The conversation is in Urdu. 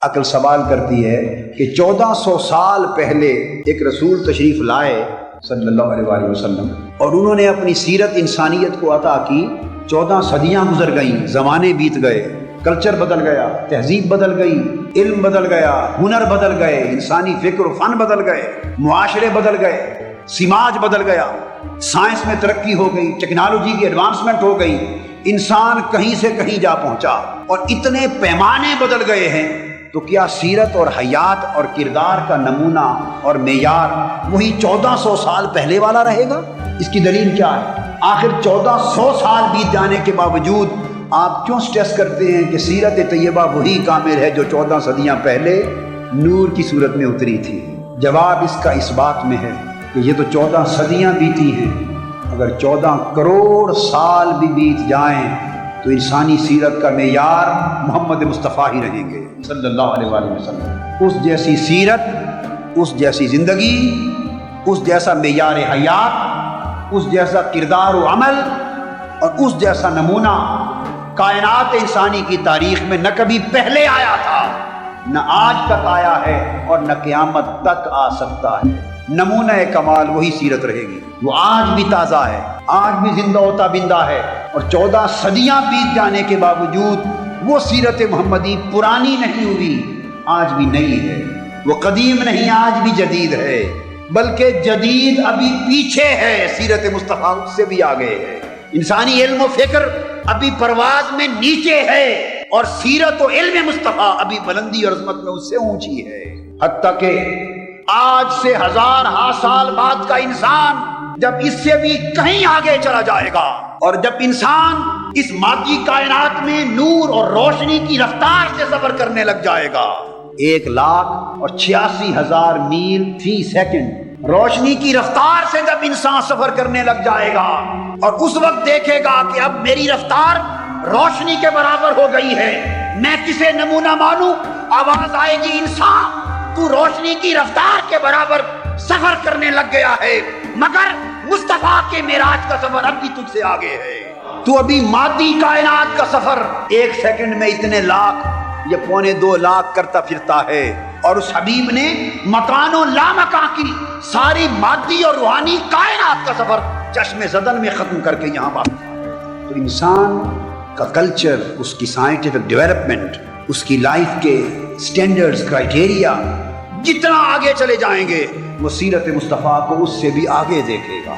عقل سوال کرتی ہے کہ 1400 سال پہلے ایک رسول تشریف لائے صلی اللہ علیہ وآلہ وسلم، اور انہوں نے اپنی سیرت انسانیت کو عطا کی۔ 14 صدیاں گزر گئیں، زمانے بیت گئے، کلچر بدل گیا، تہذیب بدل گئی، علم بدل گیا، ہنر بدل گئے، انسانی فکر و فن بدل گئے، معاشرے بدل گئے، سماج بدل گیا، سائنس میں ترقی ہو گئی، ٹیکنالوجی کی ایڈوانسمنٹ ہو گئی، انسان کہیں سے کہیں جا پہنچا اور اتنے پیمانے بدل گئے ہیں، تو کیا سیرت اور حیات اور کردار کا نمونہ اور معیار وہی 1400 سال پہلے والا رہے گا؟ اس کی دلیل کیا ہے؟ آخر 1400 سال بیت جانے کے باوجود آپ کیوں سٹریس کرتے ہیں کہ سیرت طیبہ وہی کامل ہے جو 14 صدیاں پہلے نور کی صورت میں اتری تھی؟ جواب اس کا اس بات میں ہے کہ یہ تو 14 صدیاں بیتی ہیں، اگر 14 کروڑ سال بھی بیت جائیں تو انسانی سیرت کا معیار محمد مصطفیٰ ہی رہیں گے صلی اللہ علیہ وآلہ وسلم۔ اس جیسی سیرت، اس جیسی زندگی، اس جیسا معیار حیات، اس جیسا کردار و عمل اور اس جیسا نمونہ کائنات انسانی کی تاریخ میں نہ کبھی پہلے آیا تھا، نہ آج تک آیا ہے اور نہ قیامت تک آ سکتا ہے۔ نمونہ کمال وہی سیرت رہے گی، وہ آج بھی تازہ ہے، آج بھی زندہ و تابندہ ہے، اور 14 صدیاں بیت جانے کے باوجود وہ سیرت محمدی پرانی نہیں ہوئی، آج بھی نئی ہے، وہ قدیم نہیں، آج بھی جدید ہے، بلکہ جدید ابھی پیچھے ہے، سیرت مصطفیٰ اس سے بھی آگے ہے۔ انسانی علم و فکر ابھی پرواز میں نیچے ہے اور سیرت و علم مصطفیٰ ابھی بلندی اور عظمت میں اس سے اونچی ہے، حتیٰ کہ آج سے 1000 سال بعد کا انسان جب اس سے بھی کہیں آگے چلا جائے گا، اور جب انسان اس مادی کائنات میں نور اور روشنی کی رفتار سے سفر کرنے لگ جائے گا، 1,86,000 میل فی سیکنڈ روشنی کی رفتار سے جب انسان سفر کرنے لگ جائے گا، اور اس وقت دیکھے گا کہ اب میری رفتار روشنی کے برابر ہو گئی ہے، میں کسے نمونہ مانوں؟ آواز آئے گی، انسان تو روشنی کی رفتار کے برابر سفر کرنے لگ گیا ہے، مگر مصطفیٰ کے معراج کا سفر اب بھی تجھ سے آگے ہے، تو ابھی مادی کائنات کا سفر 1 سیکنڈ میں اتنے لاکھ یا 2.25 لاکھ کرتا پھرتا ہے، اور اس حبیب نے مکان و لامکان کی ساری مادی اور روحانی کائنات کا سفر چشم زدن میں ختم کر کے یہاں واپس آ گئے۔ تو انسان کا کلچر، اس کی سائنٹیفک ڈیولپمنٹ، اس کی لائف کے سٹینڈرڈز، کرائٹیریا جتنا آگے چلے جائیں گے، وہ سیرت مصطفیٰ کو اس سے بھی آگے دیکھے گا۔